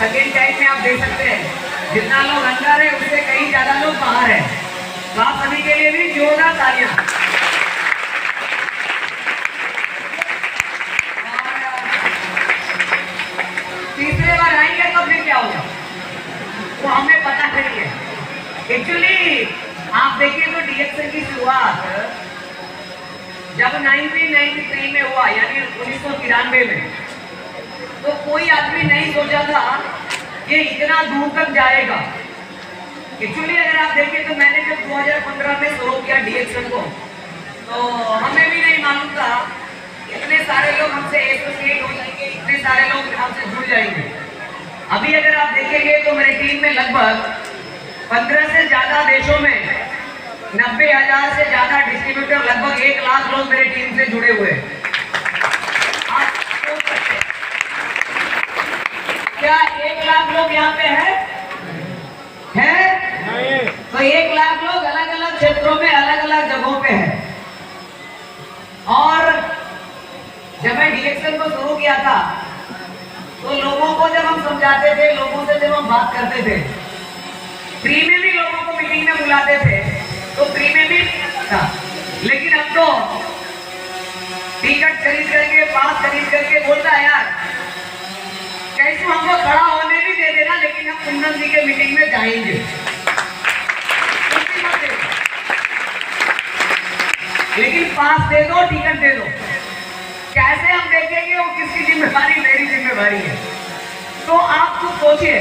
Second time में आप देख सकते हैं जितना लोग अंदर है उससे कहीं ज्यादा लोग बाहर है। तो आप सभी के लिए भी जोरदार तालियां। तीसरे बार आएंगे तो फिर क्या होगा वो हमें पता नहीं है। एक्चुअली आप देखिए तो डीएक्सन की शुरुआत जब 1993 में हुआ, यानी 1993 में, तो कोई आदमी नहीं सोचा था ये इतना दूर तक जाएगा। एक्चुअली अगर आप देखें तो मैंने जब 2015 में शुरू किया डीएक्सन को, तो हमें भी नहीं मालूम था इतने सारे लोग हमसे एसोसिएट हो जाएंगे, इतने सारे लोग हमसे जुड़ जाएंगे। अभी अगर आप देखेंगे तो मेरी टीम में लगभग 15 से ज्यादा देशों में 90,000 से ज्यादा डिस्ट्रीब्यूटर, लगभग 1 लाख लोग मेरी टीम से जुड़े हुए हैं। आप सोच सकते हैं क्या 1 लाख लोग यहाँ पे है? तो 1 लाख लोग अलग अलग क्षेत्रों में, अलग अलग जगहों पे है। और जब मैं डीएक्सन को शुरू किया था तो लोगों को जब हम समझाते थे, लोगों से जब हम बात करते थे, फ्री में भी लोगों को मीटिंग में बुलाते थे तो फ्री में भी था। लेकिन अब तो टिकट खरीद करके, पास खरीद करके बोलता है यार कैसे हमको खड़ा होने भी दे देना, लेकिन हम कुंदन जी के मीटिंग में जाएंगे। लेकिन पास दे दो, टिकट दे दो। कैसे हम देखेंगे वो किसकी जिम्मेदारी? मेरी जिम्मेदारी है। तो आप खुद सोचिए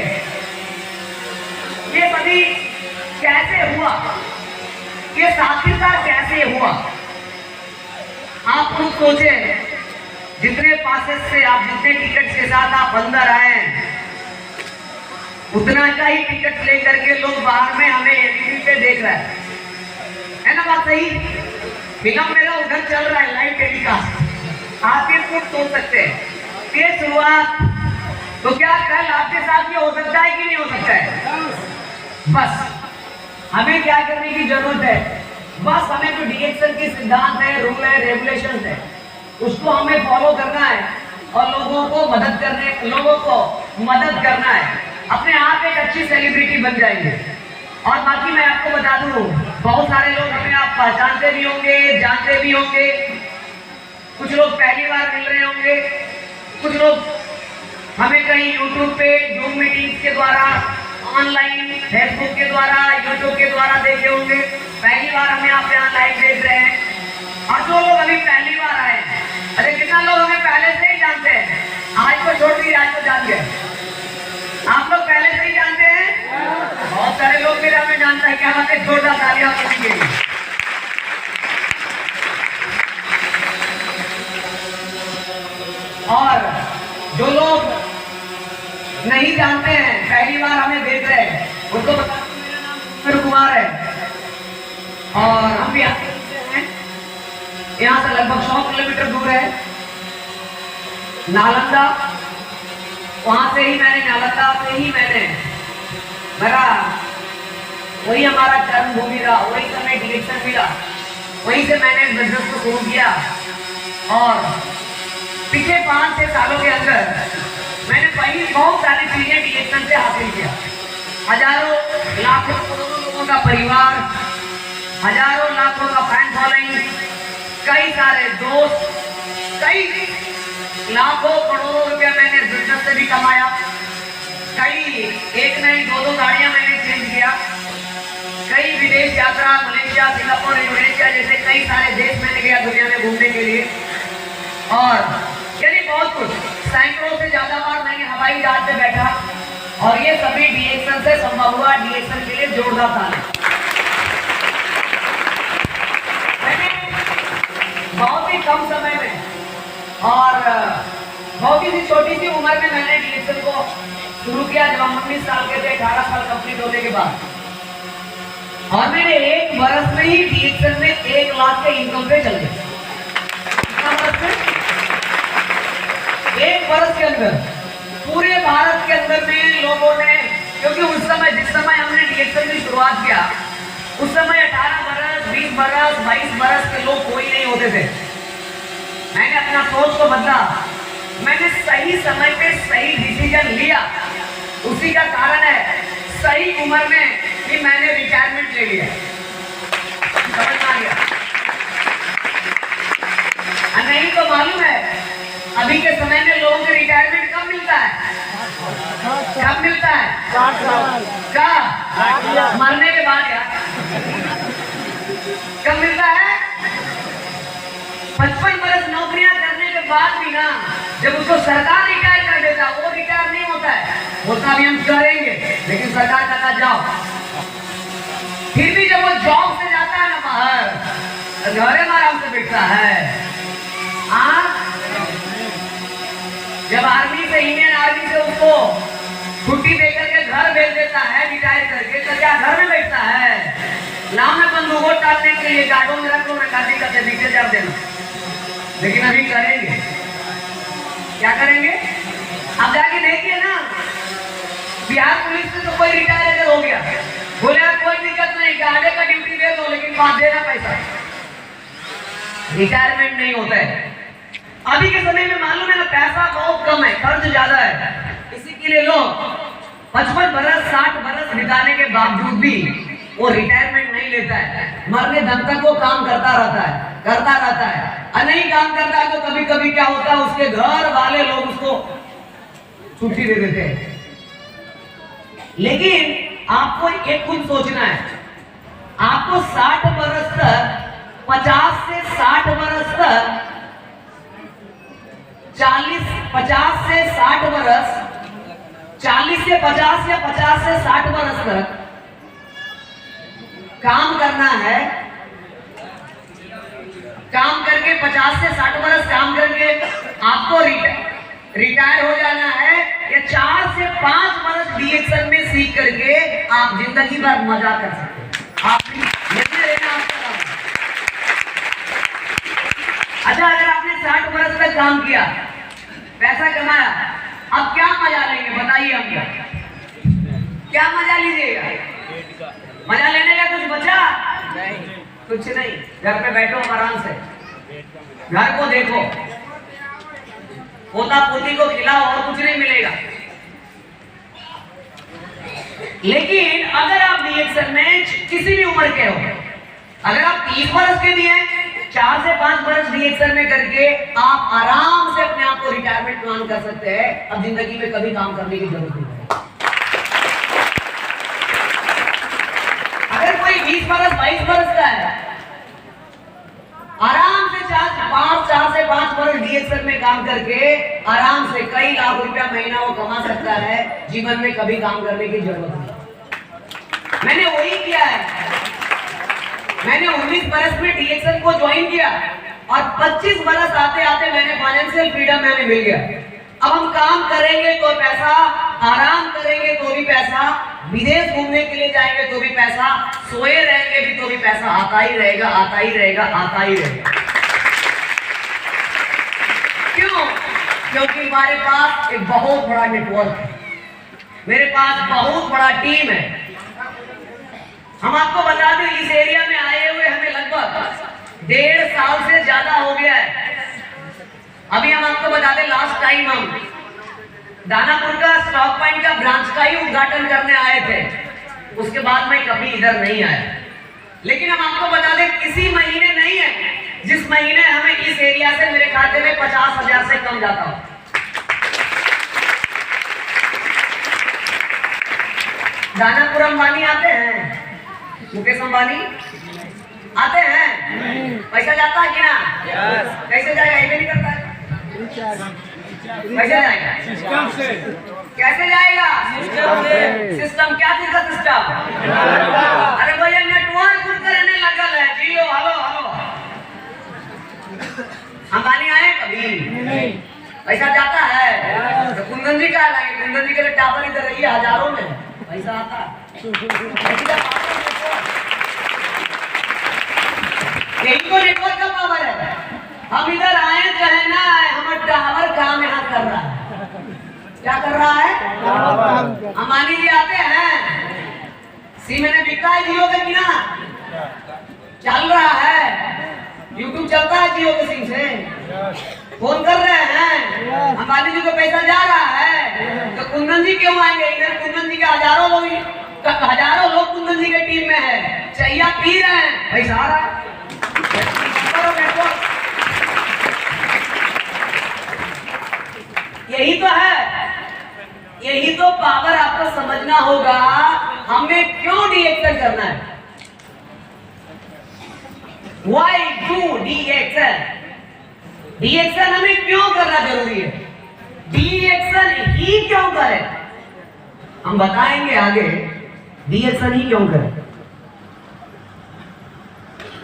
ये कभी कैसे हुआ, ये साक्षरता कैसे हुआ? आप खुद सोचे, जितने पासेस से आप, जितने टिकट के साथ आप अंदर आए, उतना का ही टिकट लेकर के लोग बाहर में हमें एलईडी पे देख रहे हैं, है ना बात सही? फिल्म मेरा उधर चल रहा है, लाइव टेलीकास्ट। आप ये खुद सोच सकते हैं ये शुरुआत, तो क्या कल आपके साथ ये हो सकता है कि नहीं हो सकता है? बस हमें क्या करने की जरूरत है, बस हमें जो डीएक्सन की सिद्धांत है, रूल है, रेगुलेशन है, उसको हमें फॉलो करना है और लोगों को मदद करना है। अपने आप एक अच्छी सेलिब्रिटी बन जाएंगे। और बाकी मैं आपको बता दूं, बहुत सारे लोग हमें आप पहचानते भी होंगे, जानते भी होंगे, कुछ लोग पहली बार मिल रहे होंगे, कुछ लोग हमें कहीं यूट्यूब पे जूम मीटिंग्स के द्वारा, ऑनलाइन फेसबुक के द्वारा, यूट्यूब के द्वारा देखे होंगे। पहली बार हमें आप यहाँ लाइव देख रहे हैं। और जो लोग अभी पहली बार आए, अरे कितना लोग हमें पहले से ही जानते हैं? आज को छोड़ दी, आज को जान गए। आप लोग पहले से ही जानते हैं? बहुत सारे लोग फिर हमें जानता है। क्या बात है? जोरदार तालियां के लिए। और जो लोग नहीं जानते हैं, पहली बार हमें देख रहे हैं, उनको बता दूं मेरा नाम सुंदर कुमार है और हम भी आते हैं। यहाँ से लगभग 100 किलोमीटर दूर है नालंदा। वहां से ही मैंने, नालंदा से ही मैंने, मेरा वही हमारा कर्मभूमि रहा, वही समय डीएक्सन मिला, वहीं से मैंने बिजनेस को शुरू किया। और पिछले 5-6 सालों के अंदर मैंने बहुत सारी चीजें डीएक्सन से हासिल किया। हजारों लाखों करोड़ों लोगों का परिवार, हजारों लाखों का फैन फॉलोइंग, कई सारे दोस्त, कई लाखों करोड़ों रुपया मैंने बिजनेस से भी कमाया। कई एक नहीं 2-2 गाड़ियां मैंने चेंज किया। कई विदेश यात्रा, मलेशिया, सिंगापुर, इंडोनेशिया जैसे कई सारे देश मैंने गया दुनिया में घूमने के लिए। और यानी बहुत कुछ, सैकड़ों से ज्यादा बार मैंने हवाई जहाज पे बैठा और ये सभी डीएक्सन से संभव हुआ। डीएक्सन के लिए जोरदार ताली। मैंने बहुत ही कम समय में और बहुत ही छोटी सी उम्र में मैंने डीएक्सन को शुरू किया, जब हम 19 साल के थे, 18 साल कंप्लीट होने के बाद। और मैंने 1 वर्ष में ही डीएक्सन में 1 लाख के इनकम पे चल गया। 1 वर्ष के अंदर पूरे भारत के अंदर में लोगों ने, क्योंकि उस समय, जिस समय हमने डीएक्सन की शुरुआत किया, उस समय 18 बरस, 20 बरस, 22 बरस के लोग कोई नहीं होते थे। मैंने अपना सोच को बदला, मैंने सही समय पे सही डिसीजन लिया उसी का कारण है सही उम्र में कि मैंने रिटायरमेंट ले लिया। समझ में आ गया? नहीं तो मालूम है अभी के समय में लोगों को रिटायरमेंट कब मिलता है? कब मिलता है? कब? मरने के बाद यार। कब मिलता है? 55 बरस नौकरियां करने के बाद भी ना, जब उसको सरकार रिटायर कर देता वो रिटायर नहीं होता है, बोलता भी हम करेंगे, लेकिन सरकार कहता जाओ। फिर भी जब वो जॉब से जाता है ना बाहर, घरे में आराम से बैठता है। जब आर्मी से, इंडियन आर्मी से उसको छुट्टी देकर के घर भेज देता है रिटायर करके, तो क्या घर में बैठता है? लाओ में बंदूकों टालने के लिए गाड़ों में रख लो, मैं गाड़ी का पीछे जा देना। लेकिन अभी करेंगे, क्या करेंगे? अब जाके देखिए ना, बिहार पुलिस से तो कोई रिटायर हो गया, बोले कोई दिक्कत नहीं, गाड़े का ड्यूटी दे दो, लेकिन बात देना पैसा। रिटायरमेंट नहीं होता है। अभी के समय में मालूम है ना, पैसा बहुत कम है, खर्च ज्यादा है। इसी के लिए लोग 55 बरस 60 बरस बिताने के बावजूद भी वो रिटायरमेंट नहीं लेता है। मरने दम तक वो काम करता रहता है। और नहीं काम करता है तो कभी कभी क्या होता है, उसके घर वाले लोग उसको छुट्टी दे देते हैं। लेकिन आपको एक कुछ सोचना है, आपको 60 बरस तक, 50 से 60 बरस तक, 50 से 60 बरस, 40 से 50 या 50 से 60 बरस तक काम करना है। काम करके 50 से 60 बरस काम करके आपको रिटायर हो जाना है, या 4 से 5 बरस डीएक्शन में सीख करके आप जिंदगी भर मजा कर सकते हैं। आप लेना आपका। अच्छा, अगर आपने 60 बरस तक काम किया, पैसा कमाया, अब क्या मजा लेंगे बताइए? हम क्या मजा लीजिएगा? मजा लेने का कुछ बचा नहीं, कुछ नहीं। घर पे बैठो आराम से, घर को देखो, पोता पोती को खिलाओ, और कुछ नहीं मिलेगा। लेकिन अगर आप डीएक्शन में किसी भी उम्र के हो, अगर आप 30 बरस के भी हैं, 4 से 5 बरस डीएक्शन में करके आप आराम से अपने आप को रिटायरमेंट प्लान कर सकते हैं। अब जिंदगी में कभी काम करने की जरूरत नहीं है। अगर कोई 20 बरस 22 बरस का है, आराम से 4 से 5 बरस डीएक्शन में काम करके आराम से कई लाख रुपया महीना वो कमा सकता है। जीवन में कभी काम करने की जरूरत नहीं। मैंने वही किया है। मैंने 19 बरस में डीएक्शन को ज्वाइन किया और 25 बरस आते आते मैंने फाइनेंशियल फ्रीडम मैंने मिल गया। अब हम काम करेंगे तो पैसा, आराम करेंगे तो भी पैसा, विदेश घूमने के लिए जाएंगे तो भी पैसा, सोए रहेंगे भी तो भी पैसा आता ही रहेगा, आता ही रहेगा, आता ही रहेगा। क्यों? क्योंकि हमारे पास एक बहुत बड़ा नेटवर्क है, मेरे पास बहुत बड़ा टीम है। हम आपको बता दें, इस एरिया में आए हुए हमें लगभग 1.5 साल से ज्यादा हो गया है। अभी हम आपको बता दें, लास्ट टाइम हम दानापुर का स्टॉक पॉइंट का ब्रांच का ही उद्घाटन करने आए थे, उसके बाद मैं कभी इधर नहीं आया। लेकिन हम आपको बता दें, किसी महीने नहीं है जिस महीने हमें इस एरिया से मेरे खाते में 50,000 से कम जाता हो। दानापुर अंबानी आते हैं, मुकेश अंबानी आते हैं, पैसा जाता है कि ना? कैसे जाएगा? ये नहीं करता है। कैसे जाएगा? सिस्टम से। कैसे जाएगा? सिस्टम। क्या चीज का सिस्टम? अरे भैया, नेटवर्क करने लगा है। जियो, हेलो हेलो। अंबानी आए कभी? पैसा जाता है तो कुंदन जी का लाए, कुंदन जी के लिए टावर इधर रही है, हजारों में पैसा आता। यही तो नेटवर्क का पावर है। हम इधर आए चाहे ना आए, हमारा टावर काम यहाँ कर रहा है। क्या कर रहा है? अंबानी जी आते हैं, सिम ने बिका है जियो का बिना चल रहा है, यूट्यूब चलता है जियो के सिम से, फोन कर रहे हैं, अंबानी जी को पैसा जा रहा है। तो कुंदन जी क्यों आएंगे? इधर कुंदन जी के हजारों लोग कुंदन जी के टीम में है, चाहिए पी रहे हैं भाई सारा। यही तो है, यही तो पावर आपको समझना होगा। हमें क्यों डीएक्शन करना है? Why do डीएक्शन? डीएक्शन हमें क्यों करना जरूरी है? डीएक्शन ही क्यों करें? हम बताएंगे आगे डीएक्शन ही क्यों करें।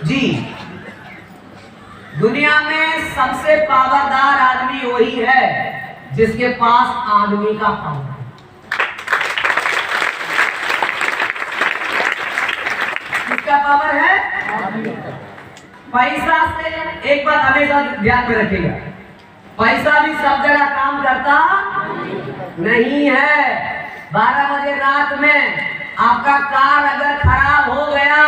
जी, दुनिया में सबसे पावरदार आदमी वही है जिसके पास आदमी का पावर है। किसका पावर है? पैसा से एक बात हमेशा ध्यान में रखिएगा, पैसा भी सब जगह काम करता नहीं है। 12 बजे रात में आपका कार अगर खराब हो गया,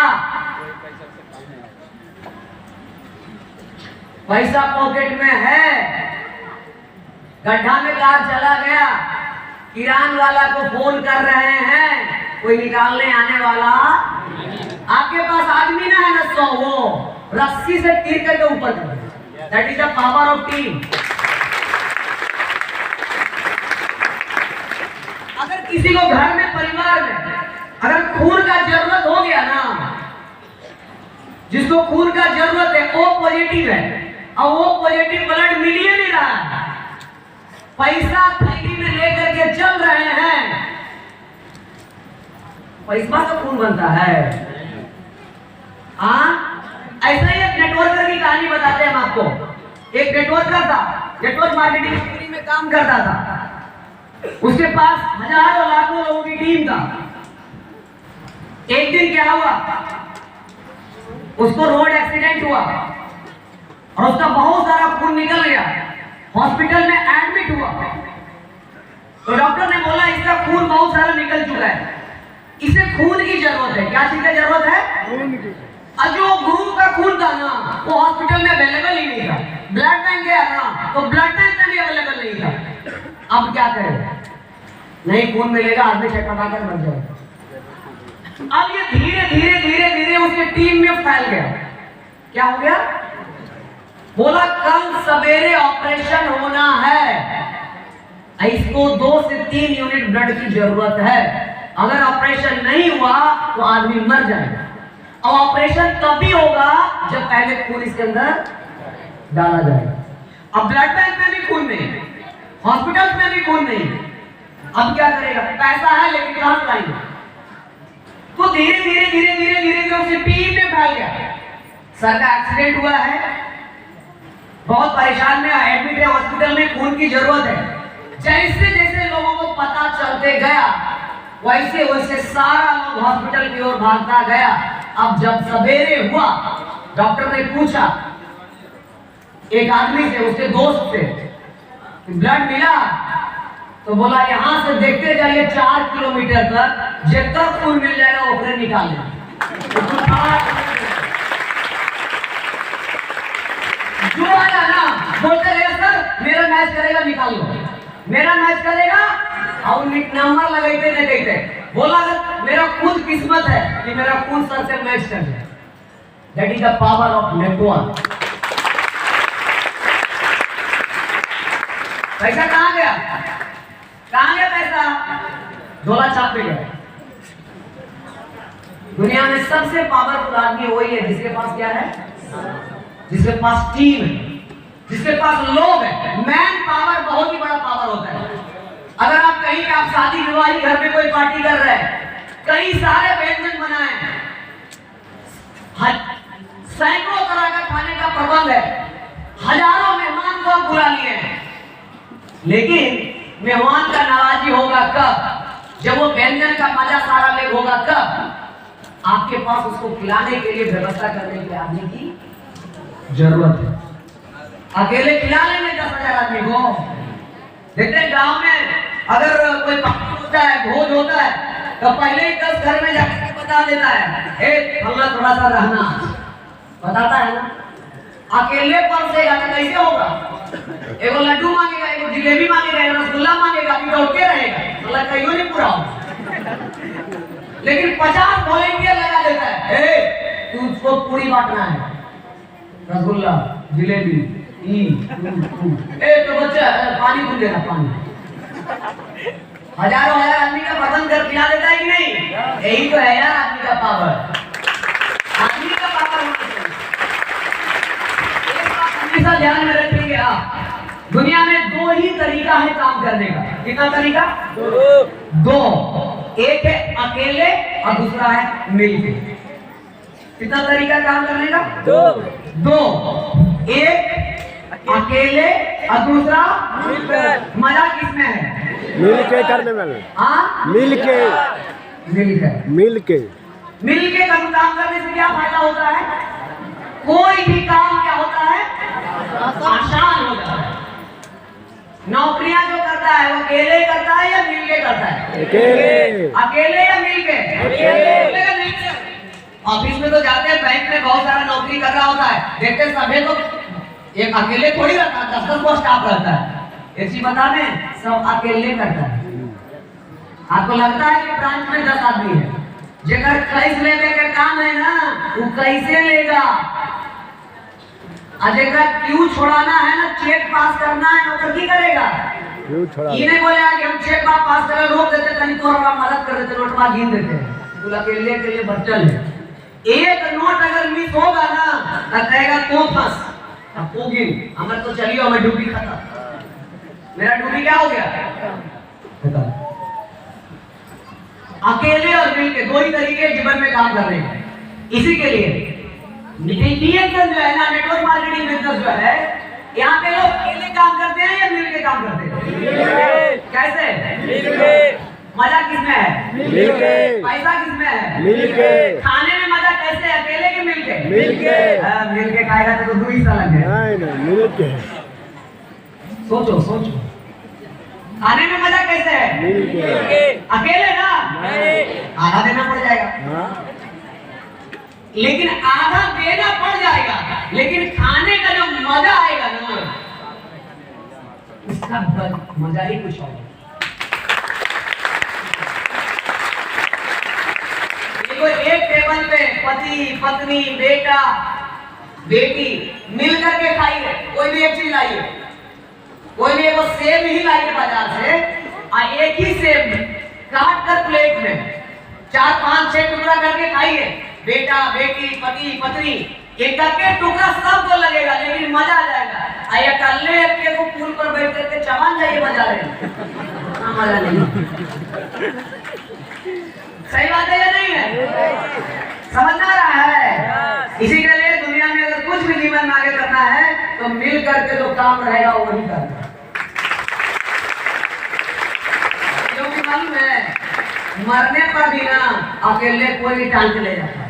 पैसा पॉकेट में है, गड्ढा में कार चला गया, किरान वाला को फोन कर रहे हैं, कोई निकालने आने वाला, आपके पास आदमी ना है ना 100, वो रस्सी से तीर करके ऊपर कर। That is the power of team. अगर किसी को घर में, परिवार में अगर खून का जरूरत हो गया ना, जिसको खून का जरूरत है, ओ पॉजिटिव है, और वो पॉजिटिव ब्लड मिल ही नहीं रहा है, पैसा थैली में लेकर के चल रहे हैं, पैसा तो खून बनता है। हाँ, ऐसा ही एक नेटवर्कर की कहानी बताते हैं हम आपको। एक नेटवर्कर था, नेटवर्क मार्केटिंग में काम करता था, उसके पास हजारों लाखों लोगों की टीम था। एक दिन क्या हुआ, उसको रोड एक्सीडेंट हुआ और उसका बहुत सारा खून निकल गया, हॉस्पिटल में एडमिट हुआ। तो डॉक्टर ने बोला इसका खून बहुत सारा निकल चुका है, इसे खून की जरूरत है। क्या चीज की जरूरत है? और जो ग्रुप का खून था ना, वो हॉस्पिटल में अवेलेबल ही नहीं था। ब्लड बैंक गया ना, तो ब्लड बैंक में भी अवेलेबल नहीं था। अब क्या करें? नहीं खून मिलेगा, आदमी चटपटाकर मर जाएगा। अब ये धीरे धीरे धीरे धीरे उसकी टीम में फैल गया। क्या हो गया? बोला कल सवेरे ऑपरेशन होना है, इसको 2 से 3 यूनिट ब्लड की जरूरत है। अगर ऑपरेशन नहीं हुआ तो आदमी मर जाएगा। और ऑपरेशन तभी होगा जब पहले खून इसके अंदर डाला जाएगा। अब ब्लड बैंक में भी खून नहीं, हॉस्पिटल में भी खून नहीं, अब क्या करेगा? पैसा है लेकिन कहां से लाएंगे? तो धीरे धीरे धीरे धीरे धीरे धीरे उसकी टीम में फैल गया। सर का एक्सीडेंट हुआ है, बहुत परेशान में एडमिट है, हॉस्पिटल में खून की जरूरत है। जैसे जैसे लोगों को पता चलते गया, वैसे वैसे सारा लोग हॉस्पिटल की ओर भागता गया। अब जब सवेरे हुआ, डॉक्टर ने पूछा एक आदमी से, उसके दोस्त से, ब्लड मिला? तो बोला यहां से देखते जाइए 4 किलोमीटर तक, जितना खून मिल जाएगा वो फिर निकाल लेंगे। जो आया ना बोलते रहे सर मेरा मैच करेगा, निकाल लो, मेरा मैच करेगा, और नंबर लगाते नहीं कहते। बोला अगर मेरा खुद किस्मत है कि मेरा खून सर से मैच कर जाए। That is the power of network. पैसा कहां गया? कहां गया पैसा? झोला छाप पे गया। दुनिया में सबसे पावरफुल आदमी वही है जिसके पास क्या है? जिसके पास टीम है, जिसके पास लोग है। मैन पावर बहुत ही बड़ा पावर होता है। अगर आप कहीं पे आप शादी विवाह घर में कोई पार्टी कर रहे हैं, कई सारे व्यंजन बनाए, सैकड़ों तरह का खाने का प्रबंध है, हजारों मेहमान को हम बुला लिए हैं, लेकिन मेहमान का नाराजी होगा कब? जब वो व्यंजन का मजा सारा ले होगा कब? आपके पास उसको खिलाने के लिए व्यवस्था करने के आदमी की जरूरत है। अकेले खिला लेंगे 10,000 आदमी को? देखते हैं गांव में अगर कोई पार्टी होता है, भोज होता है, तो पहले ही 10 घर में जाकर बता देता है, ए हमला थोड़ा सा रहना, बताता है ना। अकेले पर से कैसे होगा? एगो लड्डू मांगेगा, एगो जिलेबी मांगेगा, एगो रसगुल्ला मांगेगा, अभी तो के रहेगा, मतलब कहीं नहीं पूरा हो। लेकिन 50 वॉलेंटियर लगा देता है, तू उसको पूरी बांटना है, रसगुल्ला, जिलेबी, तो बच्चा पानी पी लेना, पानी। हजारों हजार आदमी का बर्तन कर खिला देता है कि नहीं? यही तो है यार आदमी का पावर, आदमी का पावर होना चाहिए। एक बात हमेशा ध्यान में रखेंगे आप, दुनिया में 2 ही तरीका है काम करने का। कितना तरीका? 2। एक है अकेले और दूसरा है मिलके। कितना तरीका काम करने का? 2। एक अकेले और दूसरा मिलकर। मजा किसमें है? मिलके करने में। हाँ, मिलके काम करने से क्या फायदा होता है? कोई भी काम क्या होता है? आसान हो जाता है। नौकरियां जो करता है वो अकेले करता है या मिलके करता है? अकेले या मिलके? ऑफिस में तो जाते हैं, बैंक में बहुत सारा नौकरी कर रहा होता है, देखते सभी तो एक अकेले थोड़ी रहता है, 10 को स्टाफ रहता है। एक चीज बता दें, सब अकेले करता है। आपको लगता है कि ब्रांच में 10 आदमी है, जेकर कैश लेने का काम है ना, वो कैसे लेगा? जेकर क्यू छोड़ाना है ना, चेक पास करना है, वो की करेगा? ये नहीं बोलेगा कि हम चेक पास करें, रोक देते, कहीं तो मदद कर देते, नोटवा गिन देते हैं। अकेले के लिए बच्चल है। एक नोट अगर मिस होगा ना, तो कहेगा तो फंस, हमारे तो चलिए, हमें ड्यूटी खत्म। मेरा ड्यूटी क्या हो गया? अकेले और मिलके 2 ही तरीके जीवन में काम कर रहे हैं। इसी के लिए DXN जो है ना, नेटवर्क मार्केटिंग बिजनेस जो है, यहाँ पे लोग अकेले काम करते हैं या मिलके काम करते हैं? कैसे? मजा किसमें है? मिलके। पैसा किसमें है? मिलके। खाने में मजा कैसे? अकेले के मिलके? मिलके खाएगा तो 2 ही साल लगे। नहीं, मिलके। सोचो खाने में मजा कैसे है? मिलके। अकेले ना, आधा देना पड़ जाएगा। लेकिन आधा देना पड़ जाएगा, लेकिन खाने का जो मजा आएगा ना, उसका मजा ही कुछ और। एक टेबल पे पति, पत्नी, बेटा, बेटी मिलकर के खाइए, कोई भी एक चीज लाइए, कोई भी एक सेब ही लाइए बाजार से, और एक ही सेब काट कर प्लेट में 4, 5, 6 टुकड़ा करके खाइए। बेटा, बेटी, पति, पत्नी, एक करके टुकड़ा सबको लगेगा, लेकिन मजा आ जाएगा। आया कल्ले के को पुल पर बैठ करके चबान जाइए, मजा आएगा। मजा नहीं। सही बात है या नहीं है? समझ आ रहा है? इसी के लिए दुनिया में अगर कुछ भी जीवन में आगे करना है तो मिल करके जो काम रहेगा वही करना। क्योंकि मालूम है, मरने पर भी ना अकेले कोई भी टांग के ले जाता है।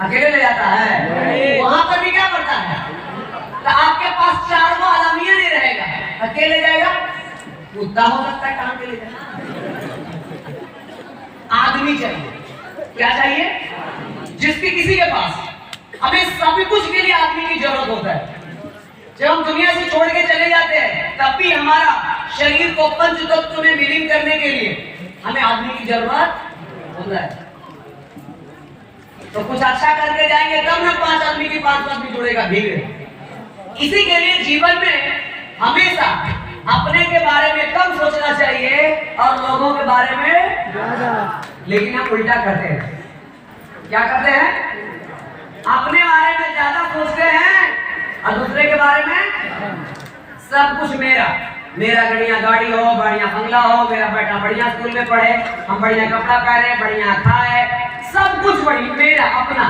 अकेले ले जाता है, वहां पर भी क्या करता है? तो आपके पास 4 आदमी नहीं रहेगा, अकेले जाएगा, कुत्ता हो सकता है, टांग के ले जाएगा। आदमी चाहिए, क्या चाहिए? जिसकी किसी के पास, हमें सभी कुछ के लिए आदमी की जरूरत होता है। जब हम दुनिया से छोड़ के चले जाते हैं, तब भी हमारा शरीर को पंच तत्व में विलीन करने के लिए हमें आदमी की जरूरत होता है। तो कुछ अच्छा करके जाएंगे तब ना 5 आदमी की 5 आदमी जुड़ेगा, भीड़। इसी के लिए जीवन में हमेशा अपने के बारे में कम सोचना चाहिए और लोगों के बारे में ज्यादा। लेकिन हम उल्टा करते हैं। क्या करते हैं? अपने बारे में ज्यादा सोचते हैं और दूसरे के बारे में सब कुछ मेरा बढ़िया गाड़ी हो, बढ़िया बंगला हो, मेरा बेटा बढ़िया स्कूल में पढ़े, हम बढ़िया कपड़ा पहने, बढ़िया खाए, सब कुछ बढ़िया मेरा अपना।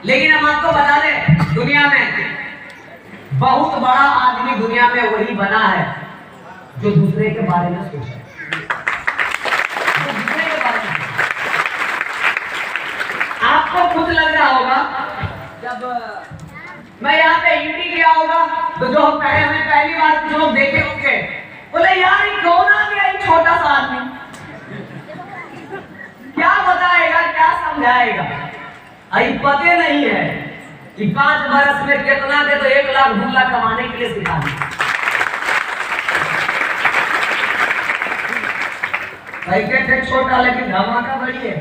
लेकिन हम आपको बता दें, दुनिया में बहुत बड़ा आदमी दुनिया में वही बना है जो दूसरे के बारे में सोचे। दूसरे के बारे में आपको खुद लग रहा होगा, जब मैं यहाँ पे एंट्री किया होगा तो जो हम पहली बार कुछ लोग देखे होंगे, बोले यार ये कौन आ गया, ये छोटा सा आदमी क्या बताएगा, क्या समझाएगा, अभी पते नहीं है कि 5 बरस में कितना के तो 1 लाख 2 लाख कमाने के लिए सिखा दिया। पैकेट है छोटा लेकिन धमाका बड़ी है।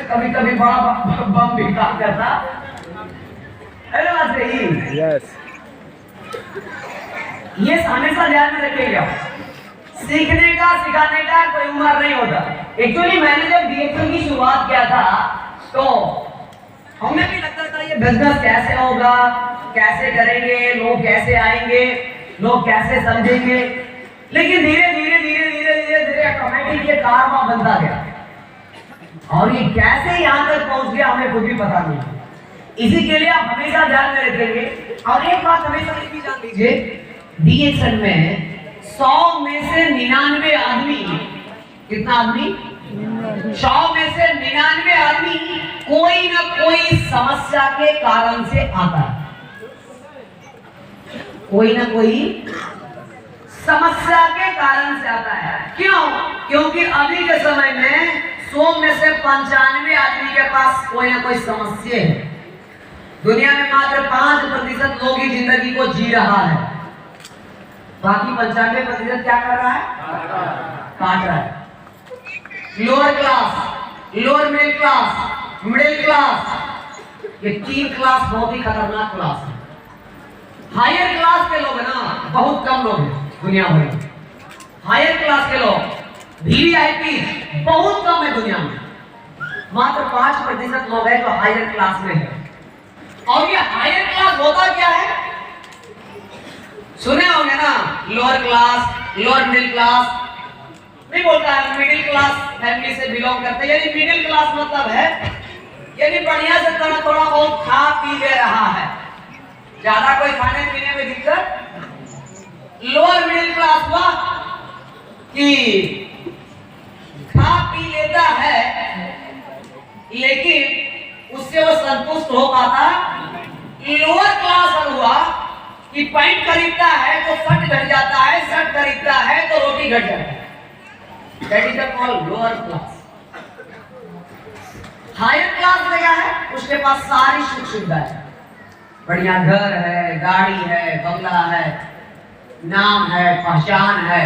कभी कभी बड़ा बम भी काम करता। अरे बात सही। यस। ये हमेशा ध्यान में रखिएगा, सीखने का सिखाने का कोई उम्र नहीं होता। एक्चुअली मैंने जब डीएक्शन की शुरुआत किया था तो हमें भी लगता था ये बिजनेस कैसे होगा, कैसे करेंगे, लोग कैसे आएंगे, लोग कैसे समझेंगे, लेकिन धीरे धीरे धीरे धीरे धीरे धीरे ऑटोमेटिक ये कारवां बनता गया और ये कैसे यहाँ तक पहुंच गया हमें खुद भी पता नहीं। इसी के लिए आप हमेशा ध्यान में रखेंगे। और एक बात हमेशा ये भी जान लीजिए, डीएक्शन में 100 में से 99 आदमी, कितना आदमी? 100 में से 99 आदमी कोई ना कोई समस्या के कारण से आता है। कोई ना कोई समस्या के कारण से आता है। क्यों? क्योंकि अभी के समय में 100 में से 95 आदमी के पास कोई ना कोई समस्या है। दुनिया में मात्र 5% लोग ही जिंदगी को जी रहा है, बाकी 95% क्या कर रहा है? काट रहा है। Lower class, lower middle class, middle class, ये 3 क्लास बहुत ही खतरनाक क्लास है। हायर क्लास के लोग है ना, बहुत कम लोग हैं दुनिया में। हायर क्लास के लोग वीवीआईपी बहुत कम है दुनिया में, मात्र 5% लोग हैं जो हायर क्लास में है। और ये हायर क्लास होता क्या है? सुने होंगे ना, lower class, lower middle class, नहीं बोलता है मिडिल क्लास फैमिली से बिलोंग करते हैं। यानी मिडिल क्लास मतलब है यानी बढ़िया से थोड़ा बहुत खा पी ले रहा है, ज्यादा कोई खाने पीने में दिक्कत। लोअर मिडिल क्लास हुआ कि खा पी लेता है लेकिन उससे वो संतुष्ट हो पाता। लोअर क्लास हुआ कि पैंट खरीदता है तो शर्ट घट जाता है, शर्ट खरीदता है तो रोटी घट जाती है। That is called lower class. Higher class में क्या है? उसके पास सारी सुख सुविधा है, बढ़िया घर है, गाड़ी है, बंगला है, नाम है, पहचान है।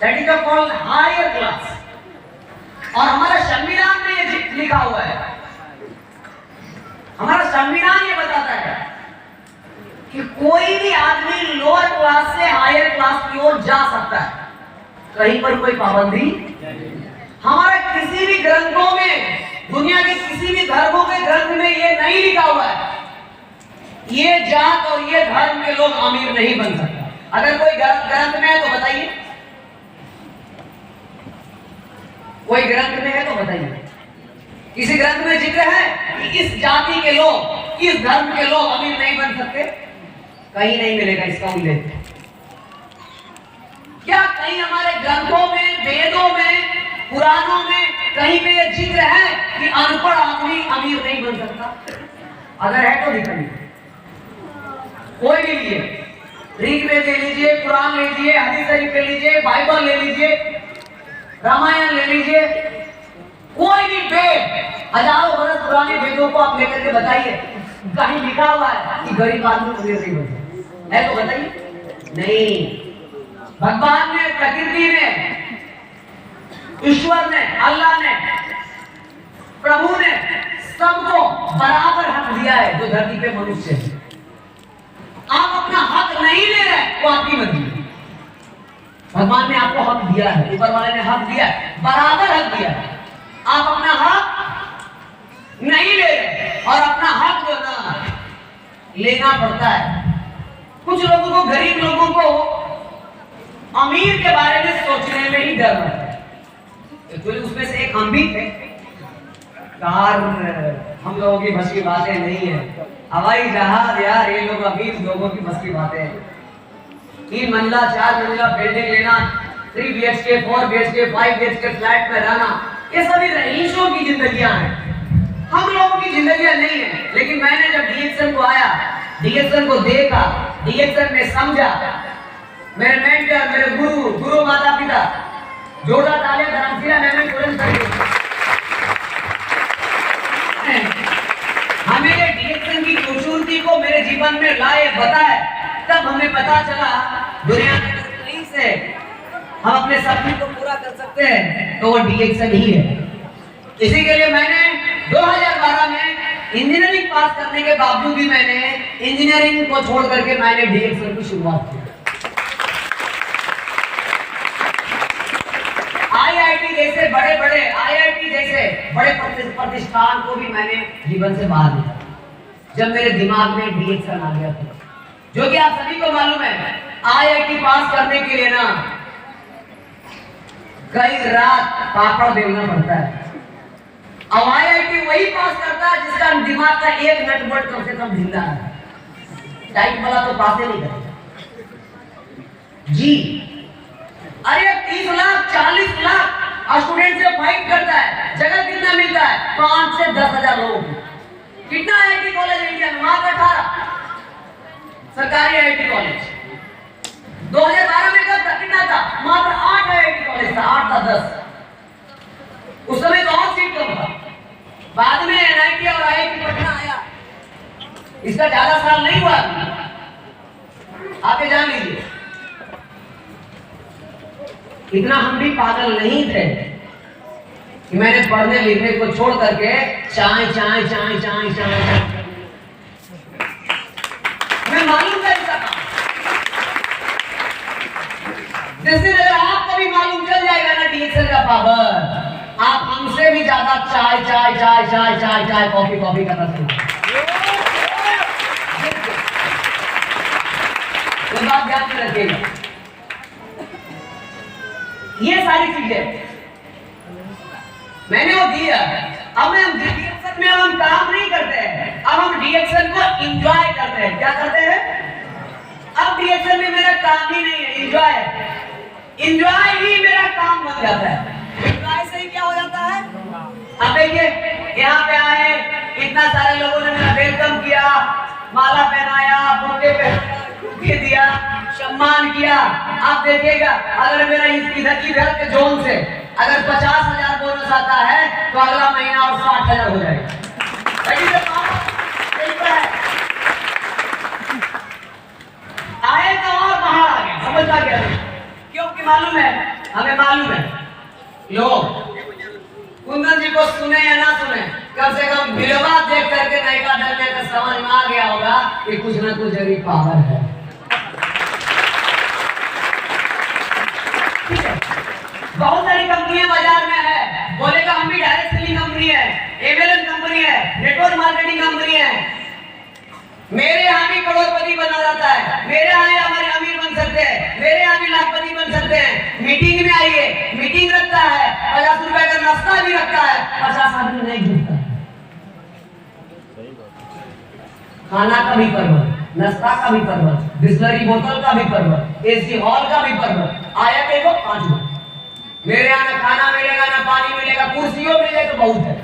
That is called higher class. और हमारा संविधान में ये लिखा हुआ है, हमारा संविधान ये बताता है कि कोई भी आदमी लोअर क्लास से हायर क्लास की ओर जा सकता है, कहीं पर कोई पाबंदी। हमारे किसी भी ग्रंथों में, दुनिया के किसी भी धर्मों के ग्रंथ में ये नहीं लिखा हुआ है ये जात और ये धर्म के लोग अमीर नहीं बन सकता। अगर कोई ग्रंथ में है तो बताइए, कोई ग्रंथ में है तो बताइए, किसी ग्रंथ में जिक्र है कि इस जाति के लोग, इस धर्म के लोग अमीर नहीं बन सकते? कहीं नहीं मिलेगा इसका उल्लेख। क्या कहीं हमारे ग्रंथों में, वेदों में, पुराणों में कहीं पे यह जिक्र है कि अनपढ़ आदमी अमीर नहीं बन सकता? अगर है तो दिखाइए, कोई भी लीजिए, ऋग्वेद ले लीजिए, पुराण ले लीजिए, हदीस शरीफ ले लीजिए, बाइबल ले लीजिए, रामायण ले लीजिए, कोई भी वेद, हजारों वर्ष पुराने वेदों को आप लेकर के बताइए, कहीं लिखा हुआ है कि गरीब आदमी अमीर नहीं बन सकता? है तो बताइए। नहीं, भगवान ने, प्रकृति ने, ईश्वर ने, अल्लाह ने, प्रभु ने सबको बराबर हक दिया है जो धरती पे मनुष्य है। आप अपना हक नहीं ले रहे वो आपकी मर्जी है। भगवान ने आपको हक दिया है, ऊपर वाले ने हक दिया है, बराबर हक दिया है। आप अपना हक नहीं ले रहे और अपना हक जो ना लेना पड़ता है। कुछ लोगों को, गरीब लोगों को अमीर के बारे में सोचने में ही डर लगता है। एक्चुअली उसमें से एक हम भी थे। कार हम लोगों की बस की बातें नहीं है, हवाई जहाज यार ये लोग अमीर लोगों की बस की बातें हैं। 3 मंजिला 4 मंजिला बिल्डिंग लेना, 3 BHK 4 BHK 5 BHK फ्लैट में रहना, ये सभी रईसों की जिंदगियां हैं, हम लोगों की जिंदगियां नहीं है। लेकिन मैंने जब डीएक्शन को आया, डीएक्शन को देखा, डीएक्शन में समझा, मेरे मेंटर, मेरे गुरु माता पिता, जोरदार तालियां धर्मशिला मैम तुरंत कर हमें पता चला दुनिया में कहीं से हम अपने सपने को पूरा कर सकते हैं तो वो डीएक्सन ही है। इसी के लिए मैंने 2012 में इंजीनियरिंग पास करने के बावजूद भी मैंने इंजीनियरिंग को छोड़ करके मैंने डीएक्सन की शुरुआत की। आईआईटी जैसे बड़े प्रतिष्ठान को भी मैंने जीवन से बाहर निकाला जब मेरे दिमाग में डीएक्सन आ गया था। जो कि आप सभी को मालूम है, आईआईटी पास करने के लिए ना कई रात पापड़ बेलना पड़ता है। अब आईआईटी वही पास करता है जिसका दिमाग का एक नट बोल्ट कम से कम ढीला है। टाइट वाला तो पास ही नहीं करेगा जी। अरे 30 लाख 40 लाख स्टूडेंट से फाइट करता है, जगह कितना मिलता है? 5 से 10 हजार लोगों को। कितना आईआईटी कॉलेज इंडिया में? मात्र 18 सरकारी आईआईटी कॉलेज। 2012 में कब तक कितना था? मात्र 8 आईआईटी कॉलेज था, 8 था 10। उस समय बहुत सीट कम था। बाद में एनआईटी और आईआईटी पटना आया। इसका ज्यादा साल नहीं हुआ, आप ये जान लीजिए। इतना हम भी पागल नहीं थे कि मैंने पढ़ने लिखने को छोड़ करके चाय मैं मालूम था इसका काम। जैसे अगर आपको भी मालूम चल जाएगा ना डीएक्सन का पावर, आप हमसे भी ज्यादा चाय कॉफी करना चाहिए। तो बात ध्यान में रखिएगा। ये सारी चीजें मैंने वो दिया। अब हम डीएक्सन में हम काम नहीं करते हैं, अब हम डीएक्सन को एंजॉय करते हैं। क्या करते हैं? अब डीएक्सन में मेरा काम ही नहीं है, एंजॉय ही मेरा काम बन जाता है। एंजॉय से ही क्या हो जाता है? अब देखिए यहाँ पे आए, इतना सारे लोगों ने मेरा वेलकम किया, माला पहनाया, बुके पहनाया, दिया, सम्मान किया। आप देखिएगा अगर मेरा इधर के जोन से अगर 50,000 बोनस आता है तो अगला महीना और 60,000 हो जाएगा। आएगा और बाहर आ गया, समझ आ गया? क्योंकि मालूम है, हमें मालूम है लोग कुंदन जी को सुने या ना सुने, कम से कम बिलवा देख करके नयका डरने का समझ में आ गया होगा कि कुछ ना कुछ जरूरी पावर है। बहुत सारी कंपनियां बाजार में है, बोलेगा हम भी डायरेक्ट सेलिंग कंपनी है, एमएलएम कंपनी है, नेटवर्क मार्केटिंग कंपनी है। मेरे यहाँ भी करोड़पति बना जाता है, मेरे यहाँ हमारे अमीर बन सकते हैं, मेरे यहाँ भी लाखपति बन सकते हैं। मीटिंग में आइए, मीटिंग रखता है, 50 रुपए का नाश्ता भी रखता है, 50 आदमी नहीं जुटता। खाना का भी परवल, नाश्ता का भी परवल, बिस्लरी बोतल का भी परवल, एसी हॉल का भी परवल। आया देखो 5 मेरे यहाँ ना खाना मिलेगा ना पानी मिलेगा, कुर्सियों मिले तो बहुत है।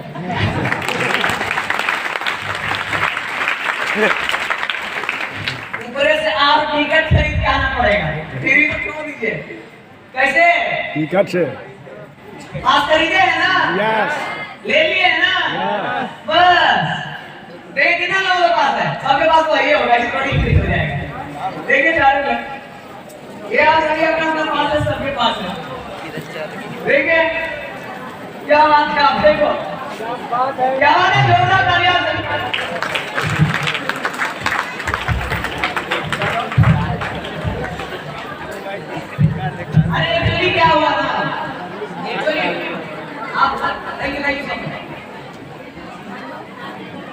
ऊपर से आप टिकट खरीद के आना पड़ेगा, फ्री तो क्यों दीजिए? कैसे? टिकट से। आप खरीदे है ना? यस। ले लिए है ना? बस देखिए कितना लोगों के पास है, सबके पास तो ये होगा, इसको टिकट हो जाएगा। देखिए चारों ये आप सभी अपना पास है, सबके पास है। देखिए क्या बात है, आप देखो क्या बात है, जोरदार तालियां। अरे एक्चुअली क्या हुआ ना, आप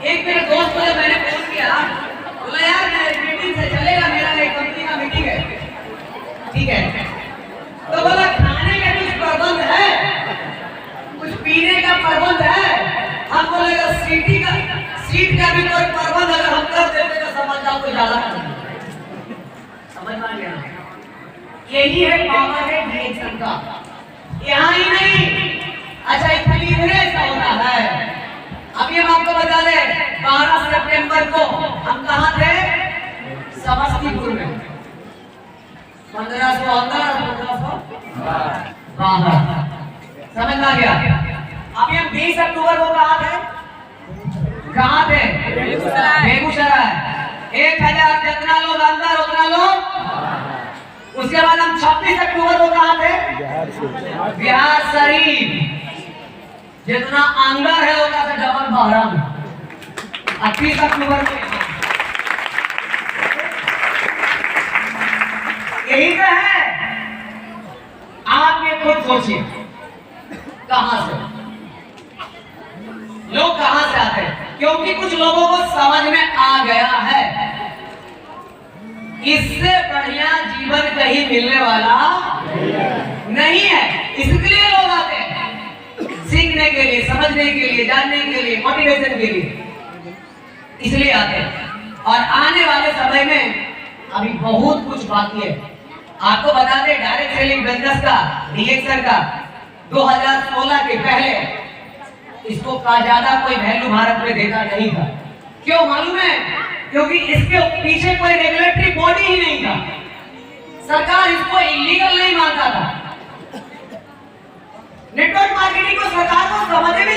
एक मेरे दोस्त को मैंने फोन किया, बोला यार मीटिंग से चलेगा, मेरा एक कंपनी का मीटिंग है। ठीक है, तो बोला खाने का कुछ प्रबंध है, कुछ पीने का प्रबंध है? हम बोलेगा सीट का भी कोई प्रबंध अगर हम कर देते तो समझ जाओ कोई ज्यादा समझ में आ गया। यही है पावर है डीएक्सन का। यहाँ ही नहीं, अच्छा इतनी ऐसा होता है। अभी हम आपको बता दें 12 सितंबर को हम कहाँ थे? समस्तीपुर में। 1500 अंदर और 1500 बाहर। समझ में आ गया? अभी हम 20 अक्टूबर को कहाँ थे? बेगूसराय। 1000 जितना लोग अंदर उतना लोग उसके बाद हम 26 अक्टूबर को कहाँ थे? बिहार से बिहार शरीफ। जितना अंदर है होगा तो डबल बाहर में। 30 अक्टूबर को यहाँ। यही तो है। आप ये खुद सोचिए, कहां से लोग कहां से आते हैं? क्योंकि कुछ लोगों को समझ में आ गया है इससे बढ़िया जीवन कहीं मिलने वाला नहीं है। इसलिए लोग आते हैं, सीखने के लिए, समझने के लिए, जानने के लिए, मोटिवेशन के लिए, इसलिए आते हैं। और आने वाले समय में अभी बहुत कुछ बाकी है। आपको बता दें, डायरेक्ट सेलिंग बिजनेस का, डीएक्सएल का 2016 के पहले इसको का ज्यादा कोई वैल्यू भारत में देता नहीं था। क्यों मालूम है? क्योंकि इसके पीछे कोई रेगुलेटरी बॉडी ही नहीं था। सरकार इसको इलीगल नहीं मानता था। नेटवर्क